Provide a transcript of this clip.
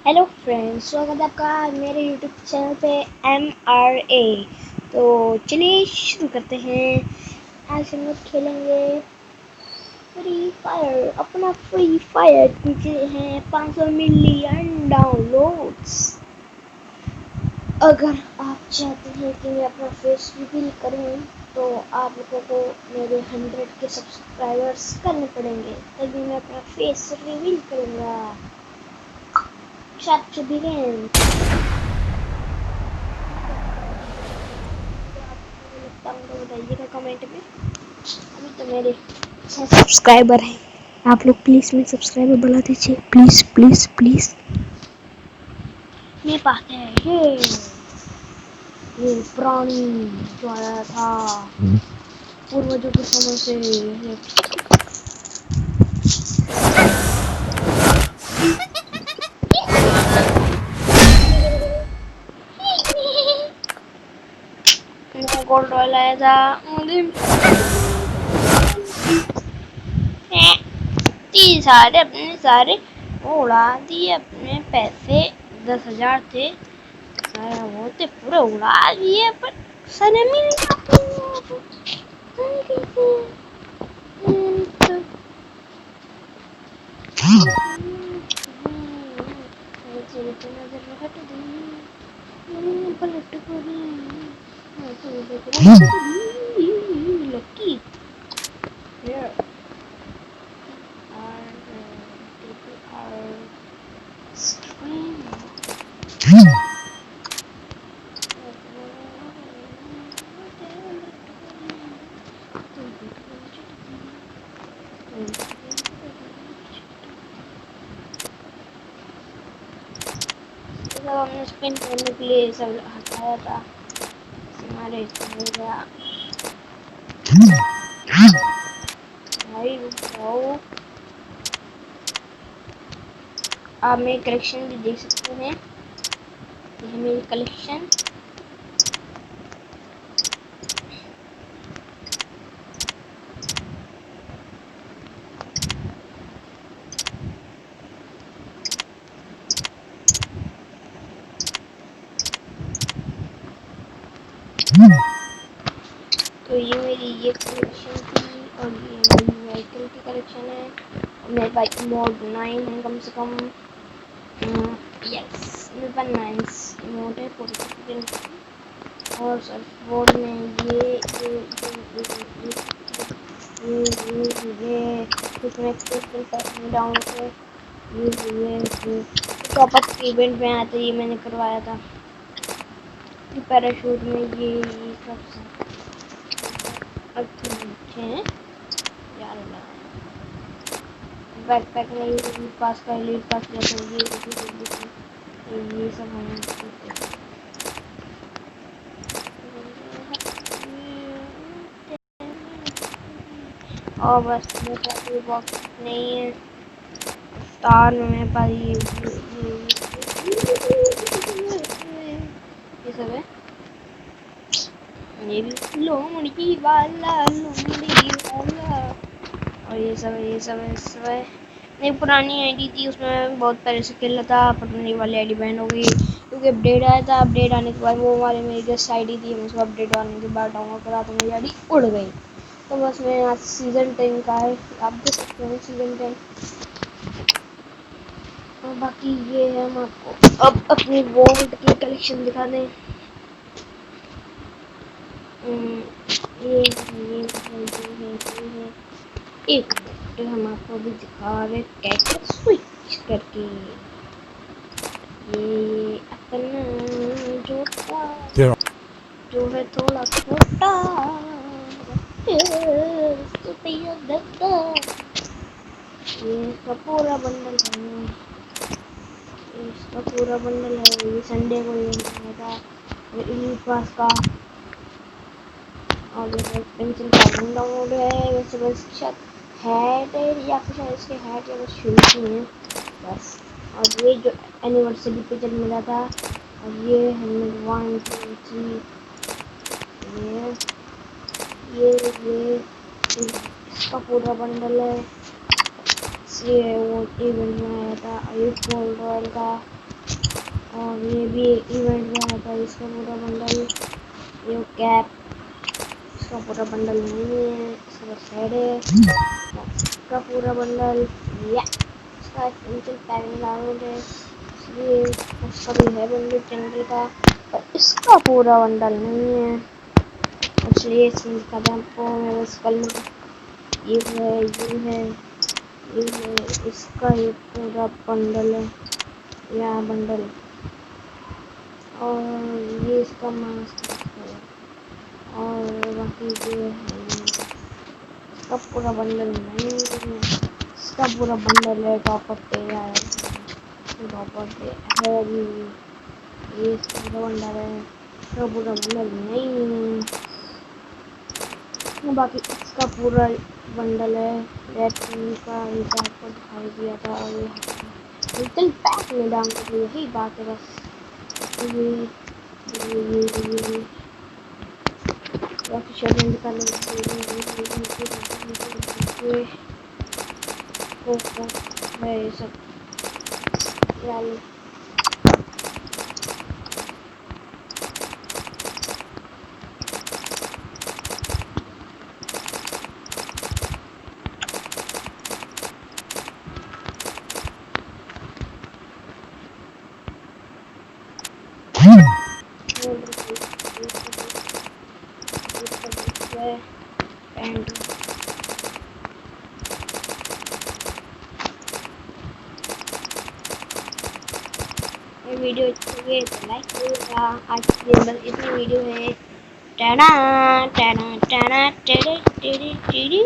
Hello friends, स्वागत है आपका मेरे यूट्यूब चैनल पे MRA। तो चलिए शुरू करते हैं। आज हम लोग खेलेंगे फ्री फायर। अपना फ्री फायर नीचे हैं 500 मिलियन डाउनलोड्स। अगर आप चाहते हैं कि मैं अपना फेस रिवील करूं तो आप लोगों को मेरे 100 के सब्सक्राइबर्स करने पड़ेंगे, तभी मैं अपना फेस रिवील करूंगा। Chat to begin। लगता है तो बताइएगा कमेंट में। अभी तो मेरे 6 सब्सक्राइबर हैं, आप लोग प्लीज़ मेरे सब्सक्राइबर बढ़ा दीजिए, प्लीज़ प्लीज़ प्लीज़। ये पाते हैं ये पुरानी जो आया था पूर्वजों के समय से। गोल्ड रॉयल आया था मुझे सारे अपने सारे उड़ा दिए। अपने पैसे 10,000 थे, वो तो पूरा उड़ा दिए, पर शर्म ही नहीं आती। लकी हमने स्पिन करने के लिए सब हटाया था, हमारे हो गया भाई। रुको, आप मेरी कलेक्शन भी देख सकते हैं। ये है मेरी कलेक्शन। तो ये मेरी ये कलेक्शन थी और ये मेरी व्हीकल की कलेक्शन है। मेरे पास मोड 9 है कम से कम। यस, मेरे पास 9 मोड है पूरे। और सर्फ बोर्ड में ये डाउन से ये टॉप अप इवेंट में आया था, ये मैंने करवाया था। पैराशूट में ये सब अच्छे हैं यार। बैकपैक में ये पास का लीड पास जैसे ये सब हमें और बस मेरे पास ये बॉक्स नहीं है। स्टार में मेरे पास ये सब है। ये भी लोमड़ी वाला और ये सब है। नहीं, पुरानी आईडी थी, उसमें बहुत पहले से खेला था, पर नई वाली आईडी बैन हो गई क्योंकि अपडेट आया था। अपडेट आने के बाद वो वाले मेरी गेस्ट आईडी थी, उसको अपडेट आने के बाद डाउनलोड करा तो मेरी आईडी उड़ गई। तो बस मैं आज सीज़न 10 का है, आप देख सकते हैं सीज़न 10। और बाकी ये है, हम आपको अब अपनी वॉल्ट की कलेक्शन दिखा दें। ये एक मिनट, हम आपको भी दिखा रहे कैसे स्विच करके। ये अपना जो है थोड़ा छोटा ये इसका पूरा बंडल है। ये संडे को ये था इलीट पास का। और ये पेंसिल का डाउनलोड है। वैसे बस हैट है या फिर इसके हैट या बस शूज ही हैं बस। और ये जो एनिवर्सरी पे जब मिला था, और ये हेलमेट 1 2 3, ये इसका पूरा बंडल है। ये वो इवेंट में आया था, ये गोल्ड रॉयल का। और ये भी इवेंट में आता है इसका पूरा बंडल। ये कैप, इसका पूरा बंडल नहीं है, इसका बस हेड है। इसका पूरा बंडल, या इसका एसेंशियल पैकिंग डाउनलोड है, इसलिए उसका भी है बंडल टेंडल का, पर इसका पूरा बंडल नहीं है, इसलिए इसका आपको मैं बस कर लूँ। ये है, ये है, इसका ये पूरा बंडल है, या बंडल। और ये इसका मास्क है, और बाकी ये है, इसका पूरा बंडल नहीं है, इसका पूरा बंडल है टॉपअप पे यार, टॉपअप पे है भी, ये इसका पूरा बंडल है, इसका पूरा बंडल नहीं है, बाकी इसका पूरा बंडल है। रेड का इनका आपको दिखाई दिया था, ये लिटिल पैक में डालने के लिए यही बात है बस। ये बाकी शर्ट निकालने है ये सब यार। ये वीडियो अच्छी है तो लाइक करिएगा। आज के दिन बस इतनी वीडियो है। टाटा टाटा टाटा टेरे टेरे टेरे